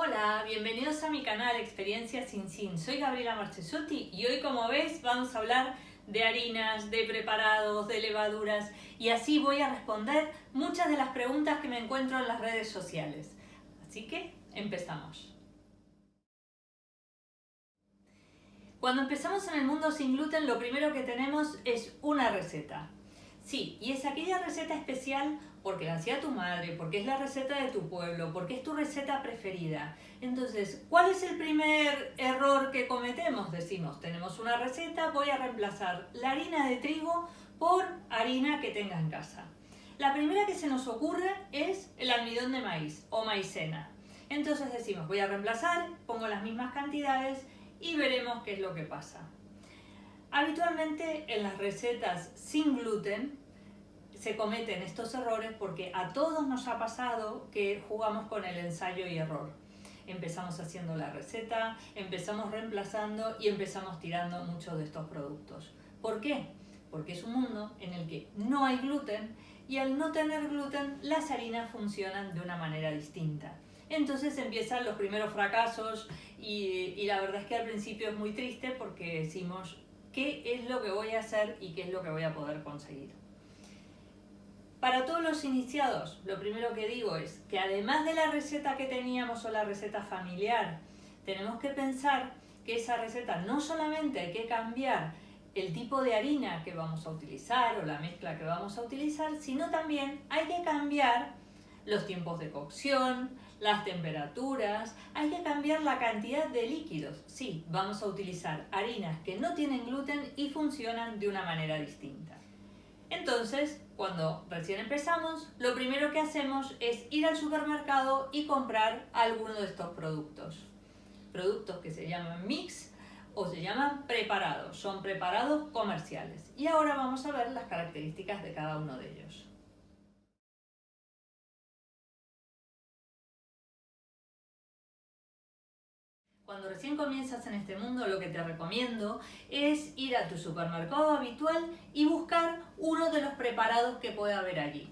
Hola, bienvenidos a mi canal Experiencia Sin Sin. Soy Gabriela Marchesotti y hoy, como ves, vamos a hablar de harinas, de preparados, de levaduras y así voy a responder muchas de las preguntas que me encuentro en las redes sociales. Así que empezamos. Cuando empezamos en el mundo sin gluten, lo primero que tenemos es una receta. Sí, y es aquella receta especial porque la hacía tu madre, porque es la receta de tu pueblo, porque es tu receta preferida. Entonces, ¿cuál es el primer error que cometemos? Decimos, tenemos una receta, voy a reemplazar la harina de trigo por harina que tenga en casa. La primera que se nos ocurre es el almidón de maíz o maicena. Entonces decimos, voy a reemplazar, pongo las mismas cantidades y veremos qué es lo que pasa. Habitualmente en las recetas sin gluten se cometen estos errores porque a todos nos ha pasado que jugamos con el ensayo y error. Empezamos haciendo la receta, empezamos reemplazando y empezamos tirando muchos de estos productos. ¿Por qué? Porque es un mundo en el que no hay gluten y al no tener gluten las harinas funcionan de una manera distinta. Entonces empiezan los primeros fracasos y la verdad es que al principio es muy triste porque decimos qué es lo que voy a hacer y qué es lo que voy a poder conseguir. Para todos los iniciados, lo primero que digo es que además de la receta que teníamos o la receta familiar, tenemos que pensar que esa receta no solamente hay que cambiar el tipo de harina que vamos a utilizar o la mezcla que vamos a utilizar, sino también hay que cambiar los tiempos de cocción, las temperaturas, hay que cambiar la cantidad de líquidos. Sí, vamos a utilizar harinas que no tienen gluten y funcionan de una manera distinta. Entonces, cuando recién empezamos, lo primero que hacemos es ir al supermercado y comprar alguno de estos productos. Productos que se llaman mix o se llaman preparados, son preparados comerciales. Y ahora vamos a ver las características de cada uno de ellos. Cuando recién comienzas en este mundo, lo que te recomiendo es ir a tu supermercado habitual y buscar uno de los preparados que pueda haber allí.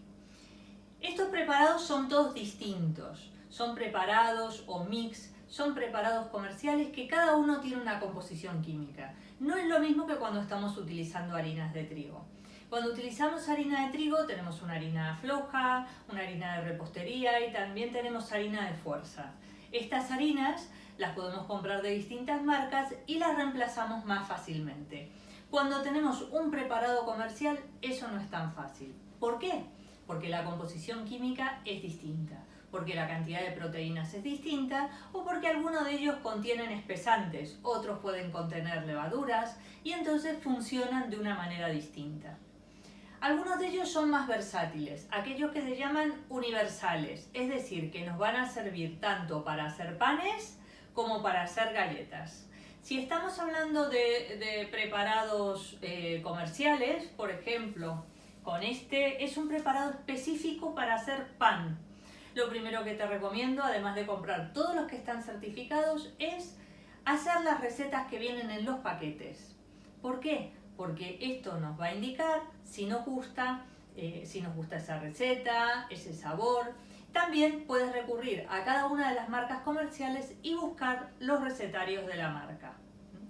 Estos preparados son todos distintos, son preparados o mix, son preparados comerciales que cada uno tiene una composición química. No es lo mismo que cuando estamos utilizando harinas de trigo. Cuando utilizamos harina de trigo tenemos una harina floja, una harina de repostería y también tenemos harina de fuerza. Estas harinas las podemos comprar de distintas marcas y las reemplazamos más fácilmente. Cuando tenemos un preparado comercial, eso no es tan fácil. ¿Por qué? Porque la composición química es distinta, porque la cantidad de proteínas es distinta o porque algunos de ellos contienen espesantes, otros pueden contener levaduras y entonces funcionan de una manera distinta. Algunos de ellos son más versátiles, aquellos que se llaman universales, es decir, que nos van a servir tanto para hacer panes como para hacer galletas. Si estamos hablando de preparados comerciales, por ejemplo, con este es un preparado específico para hacer pan. Lo primero que te recomiendo, además de comprar todos los que están certificados, es hacer las recetas que vienen en los paquetes. ¿Por qué? Porque esto nos va a indicar si nos gusta esa receta, ese sabor. También puedes recurrir a cada una de las marcas comerciales y buscar los recetarios de la marca.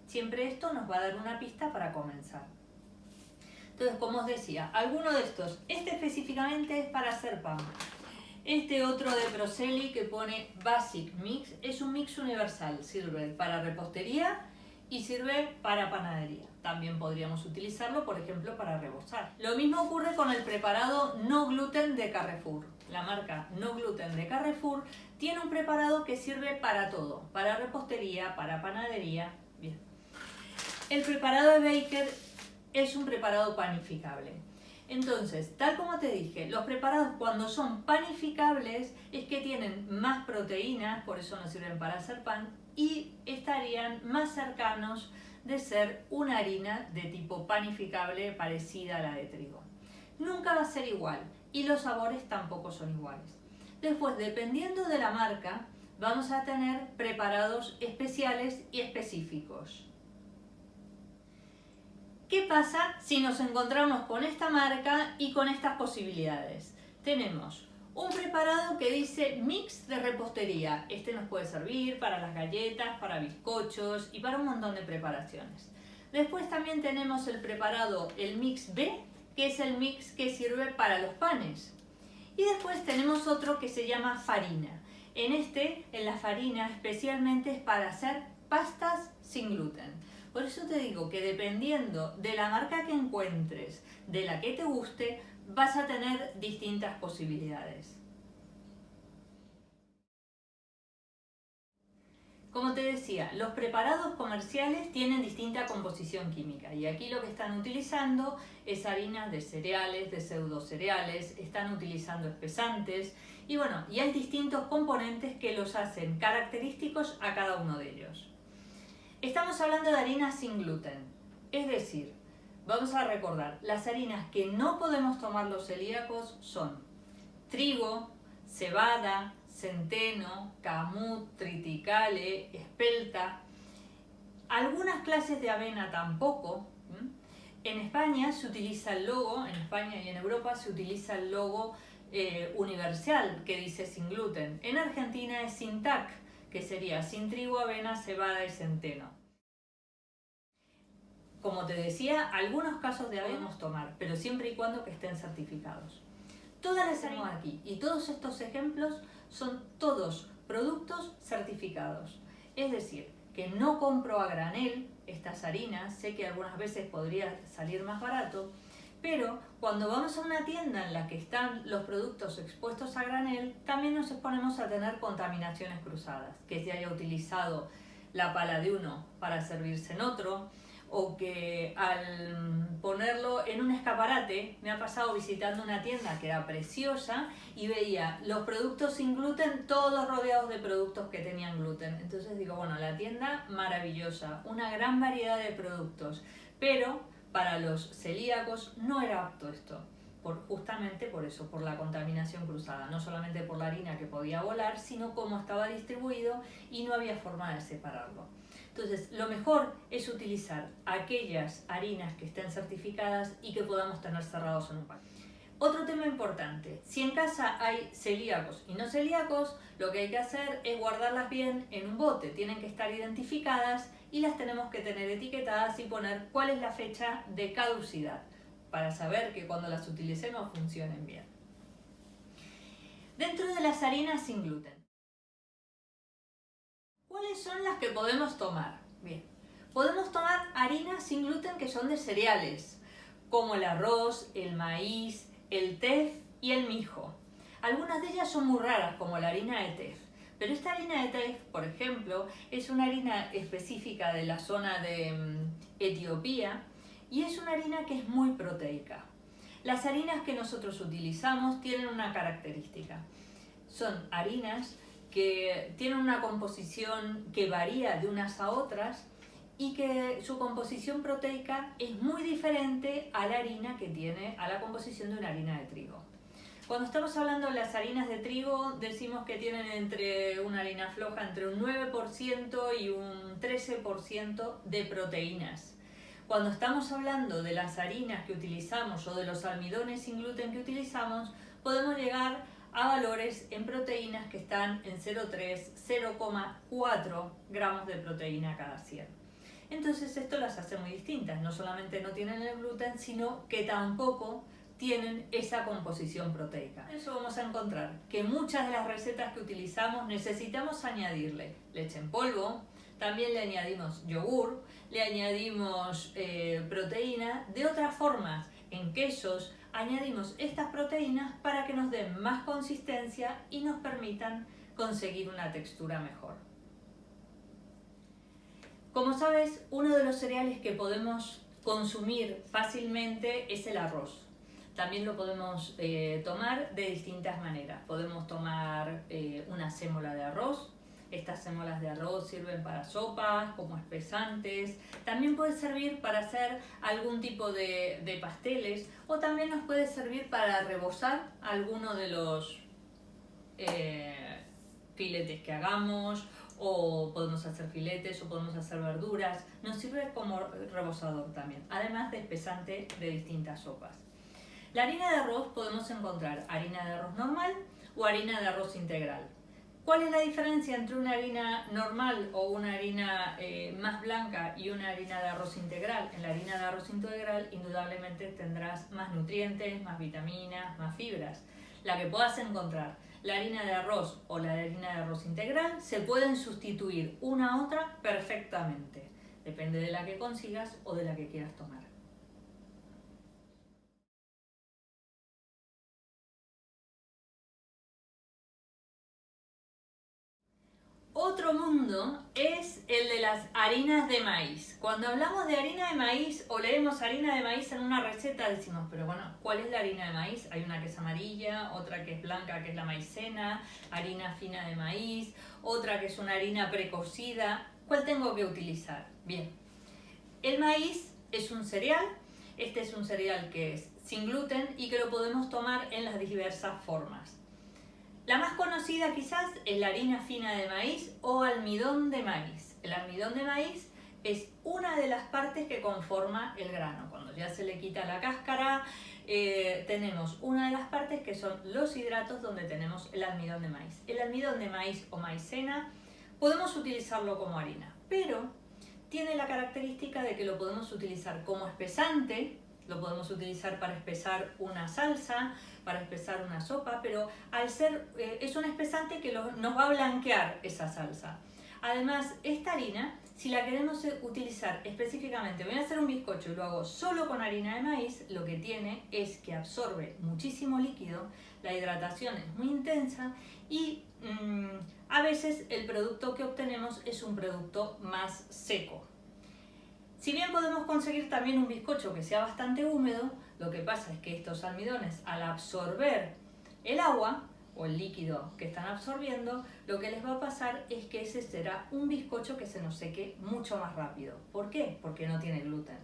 Siempre esto nos va a dar una pista para comenzar. Entonces, como os decía, alguno de estos, este específicamente es para hacer pan. Este otro de Proceli que pone Basic Mix es un mix universal, sirve para repostería y sirve para panadería. También podríamos utilizarlo, por ejemplo, para rebozar. Lo mismo ocurre con el preparado no gluten de Carrefour. La marca no gluten de Carrefour tiene un preparado que sirve para todo, para repostería, para panadería. Bien. El preparado de Baker es un preparado panificable. Entonces, tal como te dije, los preparados cuando son panificables es que tienen más proteínas, por eso nos sirven para hacer pan, y estarían más cercanos de ser una harina de tipo panificable parecida a la de trigo. Nunca va a ser igual y los sabores tampoco son iguales. Después, dependiendo de la marca, vamos a tener preparados especiales y específicos. ¿Qué pasa si nos encontramos con esta marca y con estas posibilidades? Tenemos un preparado que dice mix de repostería. Este nos puede servir para las galletas, para bizcochos y para un montón de preparaciones. Después también tenemos el preparado, el mix B, que es el mix que sirve para los panes. Y después tenemos otro que se llama farina. En la farina especialmente es para hacer pastas sin gluten. Por eso te digo que dependiendo de la marca que encuentres, de la que te guste, vas a tener distintas posibilidades. Como te decía, los preparados comerciales tienen distinta composición química y aquí lo que están utilizando es harinas de cereales, de pseudocereales, están utilizando espesantes y bueno, y hay distintos componentes que los hacen característicos a cada uno de ellos. Estamos hablando de harinas sin gluten, es decir, vamos a recordar, las harinas que no podemos tomar los celíacos son trigo, cebada, centeno, camut, triticale, espelta. Algunas clases de avena tampoco. En España se utiliza el logo, en España y en Europa se utiliza el logo universal que dice sin gluten. En Argentina es sin TAC, que sería sin trigo, avena, cebada y centeno. Como te decía, algunos casos de avena podemos tomar, pero siempre y cuando que estén certificados. Todas las harinas aquí y todos estos ejemplos son todos productos certificados. Es decir, que no compro a granel estas harinas, sé que algunas veces podría salir más barato, pero cuando vamos a una tienda en la que están los productos expuestos a granel, también nos exponemos a tener contaminaciones cruzadas, que se haya utilizado la pala de uno para servirse en otro, o que al ponerlo en un escaparate, me ha pasado visitando una tienda que era preciosa y veía los productos sin gluten todos rodeados de productos que tenían gluten. Entonces digo, bueno, la tienda maravillosa, una gran variedad de productos, pero para los celíacos no era apto esto, justamente por eso, por la contaminación cruzada, no solamente por la harina que podía volar, sino cómo estaba distribuido y no había forma de separarlo. Entonces, lo mejor es utilizar aquellas harinas que estén certificadas y que podamos tener cerrados en un paquete. Otro tema importante, si en casa hay celíacos y no celíacos, lo que hay que hacer es guardarlas bien en un bote. Tienen que estar identificadas y las tenemos que tener etiquetadas y poner cuál es la fecha de caducidad para saber que cuando las utilicemos funcionen bien. Dentro de las harinas sin gluten, ¿cuáles son las que podemos tomar? Bien, podemos tomar harinas sin gluten que son de cereales, como el arroz, el maíz, el tef y el mijo. Algunas de ellas son muy raras, como la harina de tef. Pero esta harina de tef, por ejemplo, es una harina específica de la zona de Etiopía y es una harina que es muy proteica. Las harinas que nosotros utilizamos tienen una característica. Son harinas que tienen una composición que varía de unas a otras y que su composición proteica es muy diferente a la harina que tiene, a la composición de una harina de trigo. Cuando estamos hablando de las harinas de trigo, decimos que tienen entre una harina floja entre un 9% y un 13% de proteínas. Cuando estamos hablando de las harinas que utilizamos o de los almidones sin gluten que utilizamos, podemos llegar a valores en proteínas que están en 0,3, 0,4 gramos de proteína cada 100. Entonces esto las hace muy distintas, no solamente no tienen el gluten, sino que tampoco tienen esa composición proteica. Por eso vamos a encontrar que muchas de las recetas que utilizamos necesitamos añadirle leche en polvo, también le añadimos yogur, le añadimos proteína. De otras formas, en quesos añadimos estas proteínas para que nos den más consistencia y nos permitan conseguir una textura mejor. Como sabes, uno de los cereales que podemos consumir fácilmente es el arroz. También lo podemos tomar de distintas maneras. Podemos tomar una sémola de arroz. Estas sémolas de arroz sirven para sopas, como espesantes. También puede servir para hacer algún tipo de pasteles o también nos puede servir para rebozar alguno de los filetes que hagamos, o podemos hacer filetes o podemos hacer verduras. Nos sirve como rebozador también, además de espesante de distintas sopas. La harina de arroz podemos encontrar harina de arroz normal o harina de arroz integral. ¿Cuál es la diferencia entre una harina normal o una harina más blanca y una harina de arroz integral? En la harina de arroz integral indudablemente tendrás más nutrientes, más vitaminas, más fibras. La que puedas encontrar, la harina de arroz o la harina de arroz integral, se pueden sustituir una a otra perfectamente. Depende de la que consigas o de la que quieras tomar. Otro mundo es el de las harinas de maíz. Cuando hablamos de harina de maíz o leemos harina de maíz en una receta decimos, pero bueno, ¿cuál es la harina de maíz? Hay una que es amarilla, otra que es blanca, que es la maicena, harina fina de maíz, otra que es una harina precocida. ¿Cuál tengo que utilizar? Bien, el maíz es un cereal. Este es un cereal que es sin gluten y que lo podemos tomar en las diversas formas. La más conocida quizás es la harina fina de maíz o almidón de maíz. El almidón de maíz es una de las partes que conforma el grano. Cuando ya se le quita la cáscara, tenemos una de las partes que son los hidratos donde tenemos el almidón de maíz. El almidón de maíz o maicena podemos utilizarlo como harina, pero tiene la característica de que lo podemos utilizar como espesante. Lo podemos utilizar para espesar una salsa, para espesar una sopa, pero al ser, es un espesante que nos va a blanquear esa salsa. Además, esta harina, si la queremos utilizar específicamente, voy a hacer un bizcocho y lo hago solo con harina de maíz, lo que tiene es que absorbe muchísimo líquido, la hidratación es muy intensa y a veces el producto que obtenemos es un producto más seco. Si bien podemos conseguir también un bizcocho que sea bastante húmedo, lo que pasa es que estos almidones, al absorber el agua o el líquido que están absorbiendo, lo que les va a pasar es que ese será un bizcocho que se nos seque mucho más rápido. ¿Por qué? Porque no tiene gluten.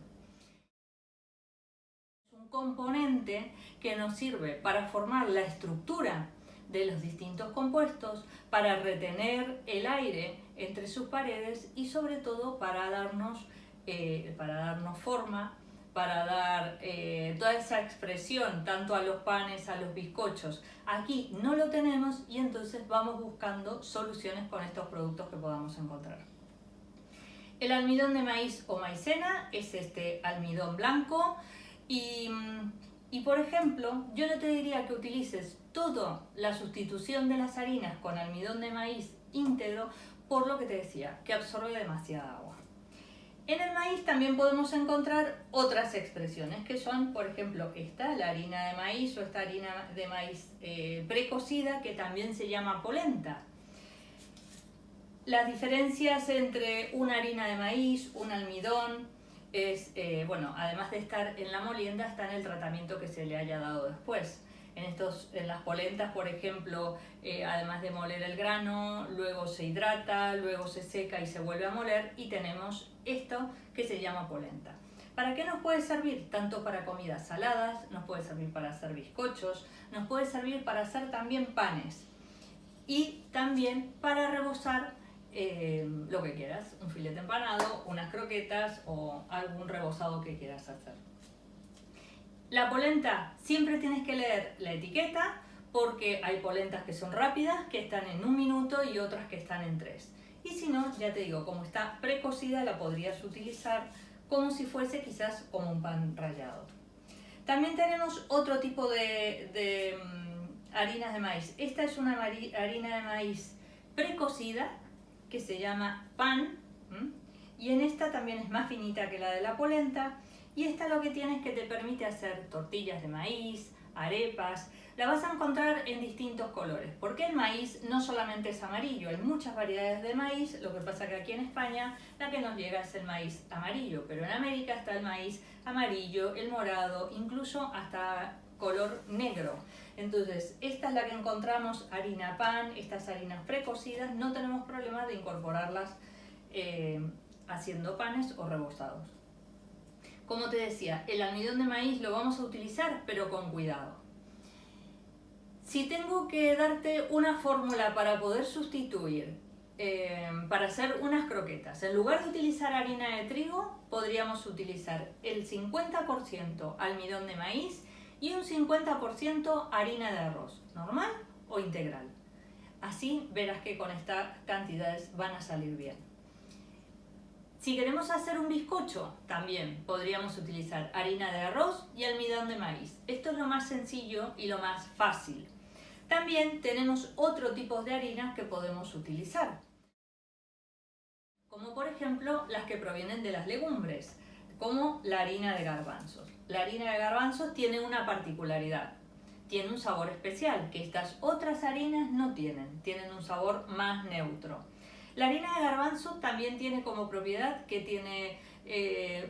Es un componente que nos sirve para formar la estructura de los distintos compuestos, para retener el aire entre sus paredes y sobre todo para darnos forma, para dar toda esa expresión tanto a los panes, a los bizcochos. Aquí no lo tenemos y entonces vamos buscando soluciones con estos productos que podamos encontrar. El almidón de maíz o maicena es este almidón blanco y por ejemplo, yo no te diría que utilices toda la sustitución de las harinas con almidón de maíz íntegro, por lo que te decía, que absorbe demasiada agua. En el maíz también podemos encontrar otras expresiones que son, por ejemplo, la harina de maíz o esta harina de maíz precocida que también se llama polenta. Las diferencias entre una harina de maíz, un almidón, es, además de estar en la molienda, está en el tratamiento que se le haya dado después. En las polentas, por ejemplo, además de moler el grano, luego se hidrata, luego se seca y se vuelve a moler y tenemos esto que se llama polenta. ¿Para qué nos puede servir? Tanto para comidas saladas, nos puede servir para hacer bizcochos, nos puede servir para hacer también panes y también para rebozar lo que quieras, un filete empanado, unas croquetas o algún rebozado que quieras hacer. La polenta, siempre tienes que leer la etiqueta porque hay polentas que son rápidas, que están en 1 minuto y otras que están en 3. Y si no, ya te digo, como está precocida la podrías utilizar como si fuese quizás como un pan rallado. También tenemos otro tipo de harinas de maíz. Esta es una harina de maíz precocida que se llama pan y en esta también es más finita que la de la polenta. Y esta lo que tiene es que te permite hacer tortillas de maíz, arepas. La vas a encontrar en distintos colores, porque el maíz no solamente es amarillo, hay muchas variedades de maíz, lo que pasa que aquí en España la que nos llega es el maíz amarillo, pero en América está el maíz amarillo, el morado, incluso hasta color negro. Entonces, esta es la que encontramos, harina pan, estas harinas precocidas, no tenemos problema de incorporarlas haciendo panes o rebozados. Como te decía, el almidón de maíz lo vamos a utilizar, pero con cuidado. Si tengo que darte una fórmula para poder sustituir, para hacer unas croquetas, en lugar de utilizar harina de trigo, podríamos utilizar el 50% almidón de maíz y un 50% harina de arroz, normal o integral. Así verás que con estas cantidades van a salir bien. Si queremos hacer un bizcocho, también podríamos utilizar harina de arroz y almidón de maíz. Esto es lo más sencillo y lo más fácil. También tenemos otro tipo de harinas que podemos utilizar, como por ejemplo las que provienen de las legumbres, como la harina de garbanzos. La harina de garbanzos tiene una particularidad, tiene un sabor especial que estas otras harinas no tienen, tienen un sabor más neutro. La harina de garbanzo también tiene como propiedad que tiene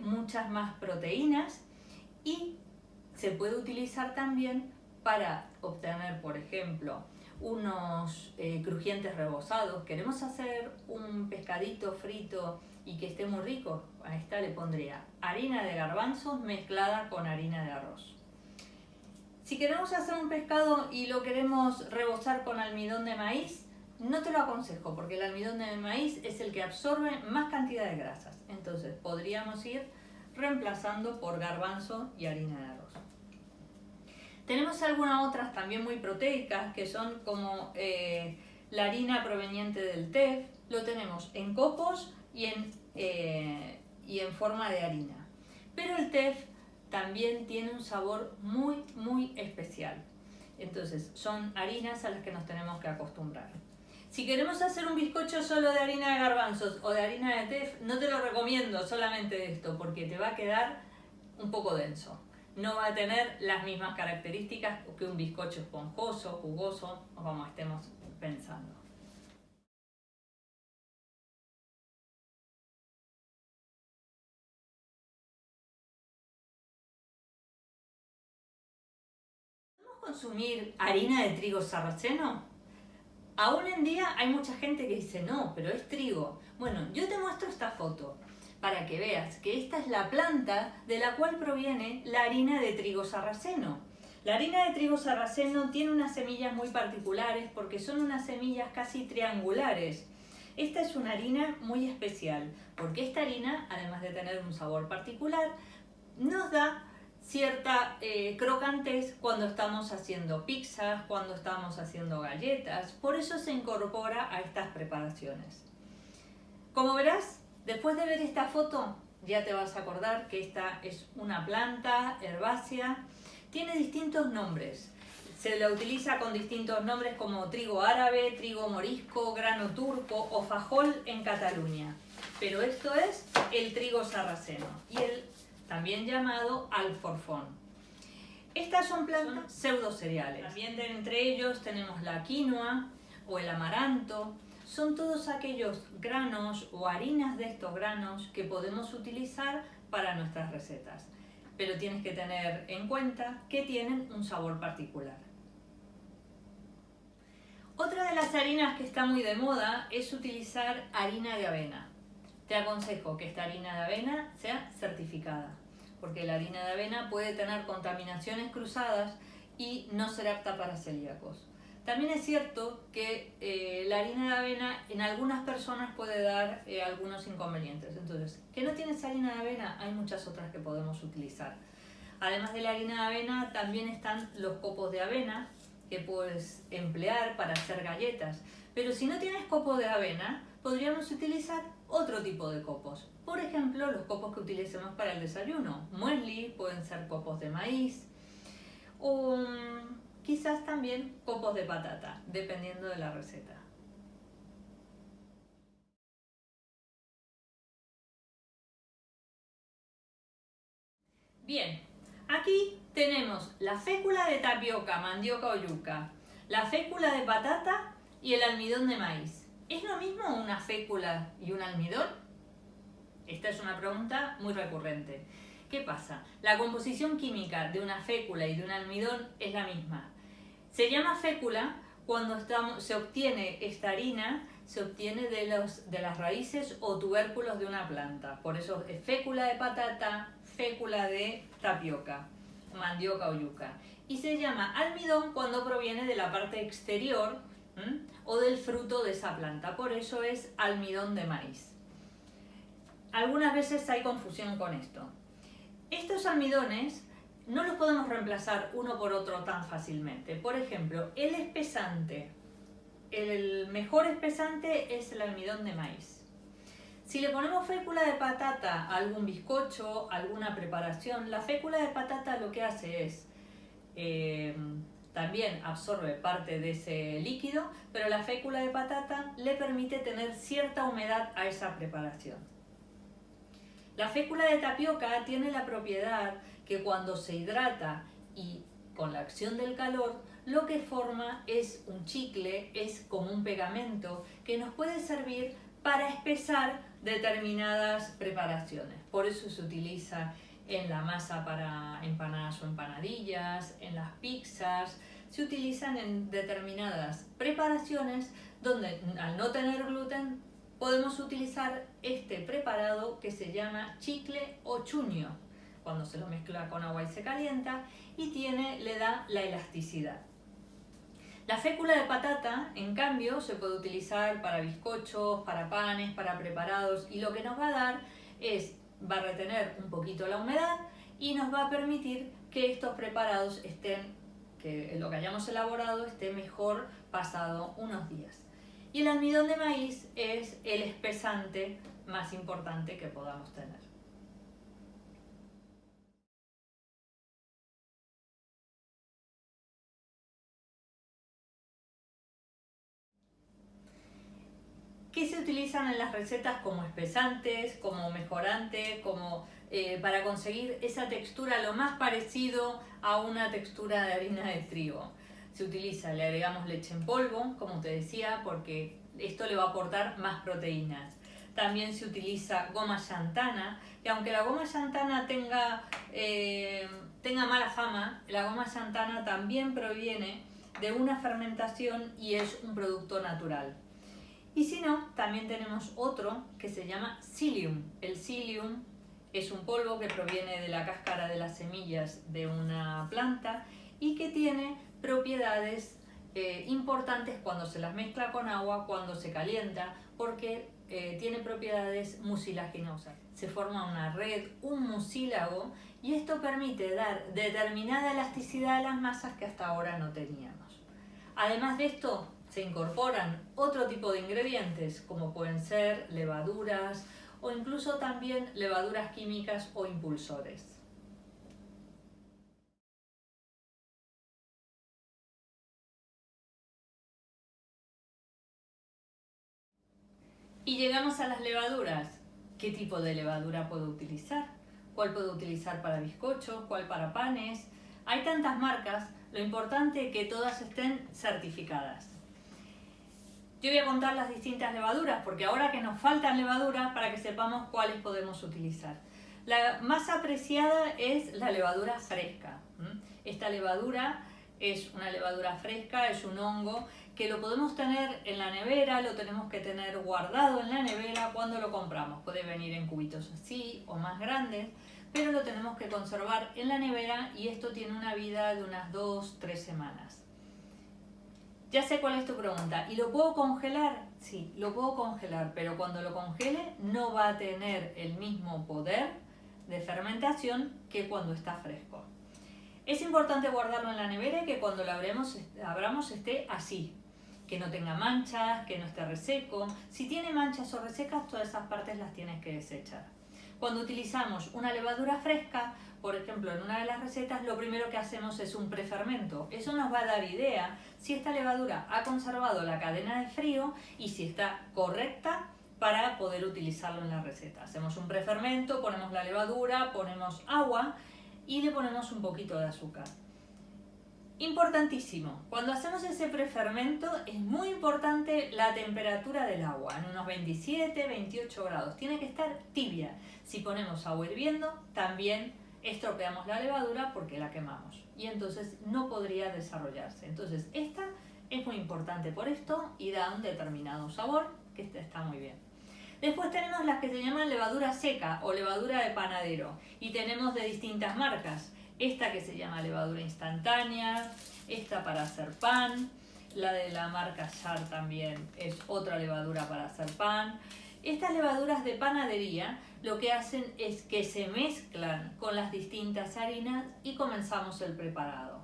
muchas más proteínas y se puede utilizar también para obtener, por ejemplo, unos crujientes rebozados. Queremos hacer un pescadito frito y que esté muy rico. A esta le pondría harina de garbanzos mezclada con harina de arroz. Si queremos hacer un pescado y lo queremos rebozar con almidón de maíz, no te lo aconsejo porque el almidón de maíz es el que absorbe más cantidad de grasas. Entonces podríamos ir reemplazando por garbanzo y harina de arroz. Tenemos algunas otras también muy proteicas que son como la harina proveniente del teff. Lo tenemos en copos y en forma de harina. Pero el teff también tiene un sabor muy especial. Entonces son harinas a las que nos tenemos que acostumbrar. Si queremos hacer un bizcocho solo de harina de garbanzos o de harina de teff, no te lo recomiendo solamente esto porque te va a quedar un poco denso. No va a tener las mismas características que un bizcocho esponjoso, jugoso o como estemos pensando. ¿Podemos consumir harina de trigo sarraceno? Aún en día hay mucha gente que dice no, pero es trigo. Bueno, yo te muestro esta foto para que veas que esta es la planta de la cual proviene la harina de trigo sarraceno. La harina de trigo sarraceno tiene unas semillas muy particulares porque son unas semillas casi triangulares. Esta es una harina muy especial porque esta harina, además de tener un sabor particular, nos da cierta crocantez cuando estamos haciendo pizzas, cuando estamos haciendo galletas. Por eso se incorpora a estas preparaciones. Como verás, después de ver esta foto ya te vas a acordar que esta es una planta herbácea. Tiene distintos nombres. Se la utiliza con distintos nombres como trigo árabe, trigo morisco, grano turco o fajol en Cataluña. Pero esto es el trigo sarraceno y el también llamado alforfón. Estas son plantas pseudocereales. También entre ellos tenemos la quinoa o el amaranto. Son todos aquellos granos o harinas de estos granos que podemos utilizar para nuestras recetas. Pero tienes que tener en cuenta que tienen un sabor particular. Otra de las harinas que está muy de moda es utilizar harina de avena. Te aconsejo que esta harina de avena sea certificada, porque la harina de avena puede tener contaminaciones cruzadas y no ser apta para celíacos. También es cierto que la harina de avena en algunas personas puede dar algunos inconvenientes. Entonces, ¿que no tienes harina de avena? Hay muchas otras que podemos utilizar. Además de la harina de avena, también están los copos de avena que puedes emplear para hacer galletas. Pero si no tienes copo de avena, podríamos utilizar otro tipo de copos. Por ejemplo, los copos que utilicemos para el desayuno. Muesli, pueden ser copos de maíz o quizás también copos de patata, dependiendo de la receta. Bien, aquí tenemos la fécula de tapioca, mandioca o yuca, la fécula de patata y el almidón de maíz. ¿Es lo mismo una fécula y un almidón? Esta es una pregunta muy recurrente. ¿Qué pasa? La composición química de una fécula y de un almidón es la misma. Se llama fécula cuando se obtiene esta harina, se obtiene de las raíces o tubérculos de una planta. Por eso es fécula de patata, fécula de tapioca, mandioca o yuca. Y se llama almidón cuando proviene de la parte exterior o del fruto de esa planta. Por eso es almidón de maíz. Algunas veces hay confusión con esto. Estos almidones no los podemos reemplazar uno por otro tan fácilmente. Por ejemplo, el espesante. El mejor espesante es el almidón de maíz. Si le ponemos fécula de patata a algún bizcocho, alguna preparación, la fécula de patata lo que hace es también absorbe parte de ese líquido, pero la fécula de patata le permite tener cierta humedad a esa preparación. La fécula de tapioca tiene la propiedad que cuando se hidrata y con la acción del calor, lo que forma es un chicle, es como un pegamento que nos puede servir para espesar determinadas preparaciones. Por eso se utiliza en la masa para empanadas o empanadillas, en las pizzas, se utilizan en determinadas preparaciones donde al no tener gluten podemos utilizar este preparado que se llama chicle o chuño, cuando se lo mezcla con agua y se calienta y le da la elasticidad. La fécula de patata, en cambio, se puede utilizar para bizcochos, para panes, para preparados y lo que nos va a dar va a retener un poquito la humedad y nos va a permitir que estos preparados que lo que hayamos elaborado esté mejor pasado unos días. Y el almidón de maíz es el espesante más importante que podamos tener. ¿Qué se utilizan en las recetas como espesantes, como mejorante, para conseguir esa textura lo más parecido a una textura de harina de trigo? Se utiliza, le agregamos leche en polvo, como te decía, porque esto le va a aportar más proteínas. También se utiliza goma xantana, que aunque la goma xantana tenga mala fama, la goma xantana también proviene de una fermentación y es un producto natural. Y si no, también tenemos otro que se llama psyllium. El psyllium es un polvo que proviene de la cáscara de las semillas de una planta y que tiene propiedades importantes cuando se las mezcla con agua, cuando se calienta, porque tiene propiedades mucilaginosas. Se forma una red, un mucílago, y esto permite dar determinada elasticidad a las masas que hasta ahora no teníamos. Además de esto, se incorporan otro tipo de ingredientes, como pueden ser levaduras o incluso también levaduras químicas o impulsores. Y llegamos a las levaduras. ¿Qué tipo de levadura puedo utilizar? ¿Cuál puedo utilizar para bizcochos? ¿Cuál para panes? Hay tantas marcas, lo importante es que todas estén certificadas. Yo voy a contar las distintas levaduras, porque ahora que nos faltan levaduras para que sepamos cuáles podemos utilizar. La más apreciada es la levadura fresca. Esta levadura es una levadura fresca, es un hongo que lo podemos tener en la nevera, lo tenemos que tener guardado en la nevera cuando lo compramos. Puede venir en cubitos así o más grandes, pero lo tenemos que conservar en la nevera y esto tiene una vida de unas 2-3 semanas. Ya sé cuál es tu pregunta. ¿Y lo puedo congelar? Sí, lo puedo congelar, pero cuando lo congele no va a tener el mismo poder de fermentación que cuando está fresco. Es importante guardarlo en la nevera y que cuando lo abramos esté así, que no tenga manchas, que no esté reseco. Si tiene manchas o resecas, todas esas partes las tienes que desechar. Cuando utilizamos una levadura fresca, por ejemplo, en una de las recetas, lo primero que hacemos es un prefermento. Eso nos va a dar idea si esta levadura ha conservado la cadena de frío y si está correcta para poder utilizarlo en la receta. Hacemos un prefermento, ponemos la levadura, ponemos agua y le ponemos un poquito de azúcar. Importantísimo, cuando hacemos ese prefermento es muy importante la temperatura del agua, en unos 27-28 grados. Tiene que estar tibia. Si ponemos agua hirviendo, también estropeamos la levadura porque la quemamos y entonces no podría desarrollarse. Entonces esta es muy importante por esto y da un determinado sabor que está muy bien. Después tenemos las que se llaman levadura seca o levadura de panadero y tenemos de distintas marcas. Esta que se llama levadura instantánea, esta para hacer pan, la de la marca Char también es otra levadura para hacer pan. Estas levaduras de panadería lo que hacen es que se mezclan con las distintas harinas y comenzamos el preparado.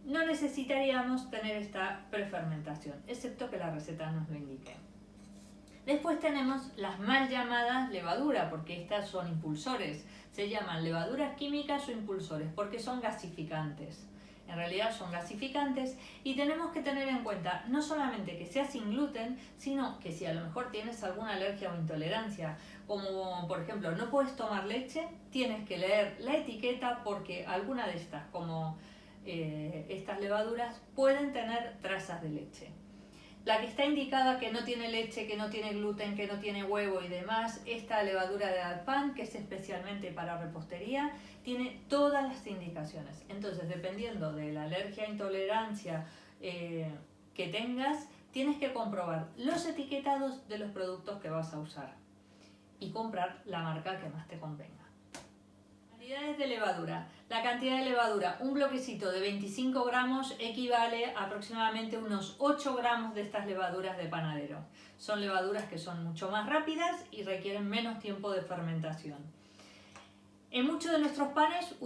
No necesitaríamos tener esta prefermentación, excepto que la receta nos lo indique. Después tenemos las mal llamadas levaduras, porque estas son impulsores. Se llaman levaduras químicas o impulsores porque son gasificantes. En realidad son gasificantes y tenemos que tener en cuenta no solamente que sea sin gluten, sino que si a lo mejor tienes alguna alergia o intolerancia, como por ejemplo no puedes tomar leche, tienes que leer la etiqueta porque alguna de estas, como estas levaduras, pueden tener trazas de leche. La que está indicada que no tiene leche, que no tiene gluten, que no tiene huevo y demás, esta levadura de Alpan, que es especialmente para repostería, tiene todas las indicaciones. Entonces, dependiendo de la alergia e intolerancia que tengas, tienes que comprobar los etiquetados de los productos que vas a usar y comprar la marca que más te convenga. Cantidades de levadura. La cantidad de levadura, un bloquecito de 25 gramos equivale a aproximadamente unos 8 gramos de estas levaduras de panadero. Son levaduras que son mucho más rápidas y requieren menos tiempo de fermentación. En muchos de nuestros panes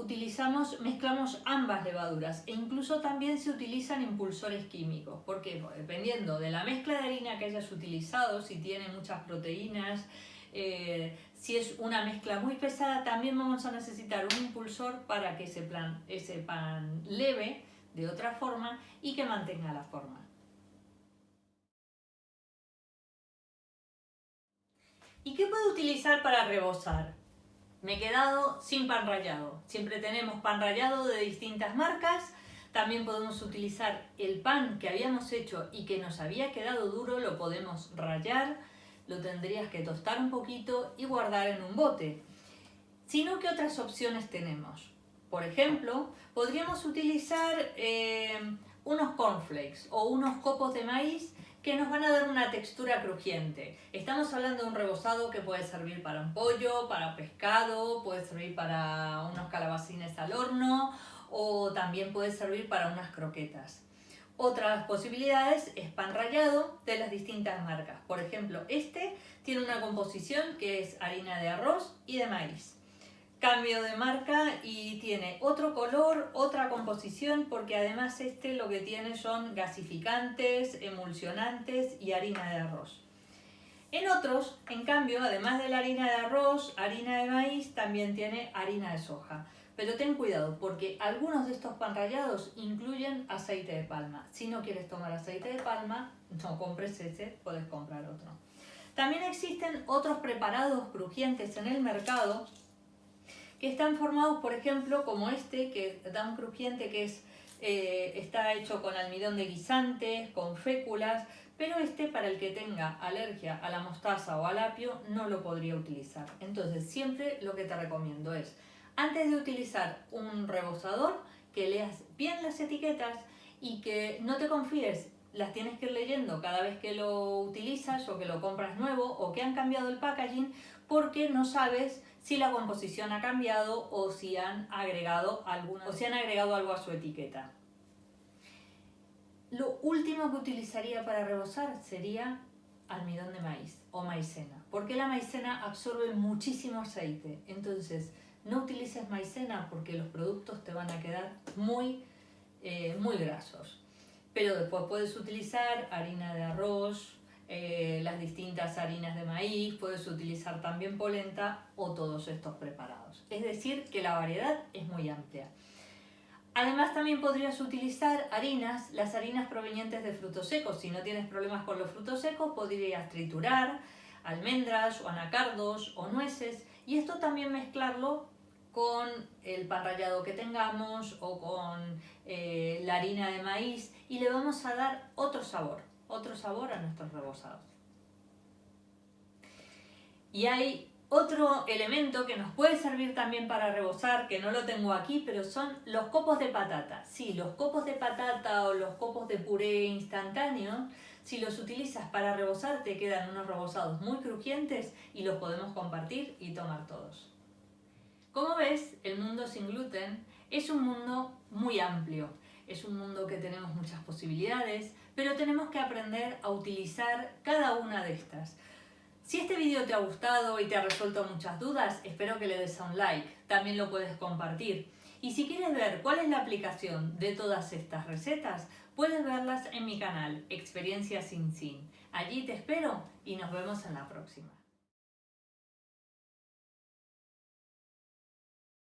mezclamos ambas levaduras e incluso también se utilizan impulsores químicos. ¿Por qué? Pues dependiendo de la mezcla de harina que hayas utilizado, si tiene muchas proteínas, si es una mezcla muy pesada, también vamos a necesitar un impulsor para que ese pan leve de otra forma y que mantenga la forma. ¿Y qué puedo utilizar para rebozar? Me he quedado sin pan rallado. Siempre tenemos pan rallado de distintas marcas. También podemos utilizar el pan que habíamos hecho y que nos había quedado duro, lo podemos rallar. Lo tendrías que tostar un poquito y guardar en un bote. Sino, ¿qué otras opciones tenemos? Por ejemplo, podríamos utilizar unos cornflakes o unos copos de maíz que nos van a dar una textura crujiente. Estamos hablando de un rebozado que puede servir para un pollo, para pescado, puede servir para unos calabacines al horno o también puede servir para unas croquetas. Otras posibilidades es pan rallado de las distintas marcas. Por ejemplo, este tiene una composición que es harina de arroz y de maíz. Cambio de marca y tiene otro color, otra composición, porque además lo que tiene son gasificantes, emulsionantes y harina de arroz. En otros, en cambio, además de la harina de arroz, harina de maíz, también tiene harina de soja. Pero ten cuidado porque algunos de estos pan rallados incluyen aceite de palma. Si no quieres tomar aceite de palma, no compres ese, puedes comprar otro. También existen otros preparados crujientes en el mercado que están formados, por ejemplo, como que da un crujiente que está hecho con almidón de guisantes, con féculas, pero para el que tenga alergia a la mostaza o al apio no lo podría utilizar. Entonces siempre lo que te recomiendo es, antes de utilizar un rebozador, que leas bien las etiquetas y que no te confíes, las tienes que ir leyendo cada vez que lo utilizas o que lo compras nuevo o que han cambiado el packaging, porque no sabes si la composición ha cambiado o si han agregado algo a su etiqueta. Lo último que utilizaría para rebozar sería almidón de maíz o maicena, porque la maicena absorbe muchísimo aceite. Entonces, no utilices maicena porque los productos te van a quedar muy grasos. Pero después puedes utilizar harina de arroz, las distintas harinas de maíz, puedes utilizar también polenta o todos estos preparados. Es decir, que la variedad es muy amplia. Además también podrías utilizar las harinas provenientes de frutos secos. Si no tienes problemas con los frutos secos, podrías triturar almendras o anacardos o nueces y esto también mezclarlo con el pan rallado que tengamos o con la harina de maíz y le vamos a dar otro sabor a nuestros rebozados. Y hay otro elemento que nos puede servir también para rebozar, que no lo tengo aquí, pero son los copos de patata. Sí, los copos de patata o los copos de puré instantáneo, si los utilizas para rebozar, te quedan unos rebozados muy crujientes y los podemos compartir y tomar todos. Como ves, el mundo sin gluten es un mundo muy amplio. Es un mundo que tenemos muchas posibilidades, pero tenemos que aprender a utilizar cada una de estas. Si este vídeo te ha gustado y te ha resuelto muchas dudas, espero que le des a un like, también lo puedes compartir. Y si quieres ver cuál es la aplicación de todas estas recetas, puedes verlas en mi canal, Experiencia Sin Sin. Allí te espero y nos vemos en la próxima.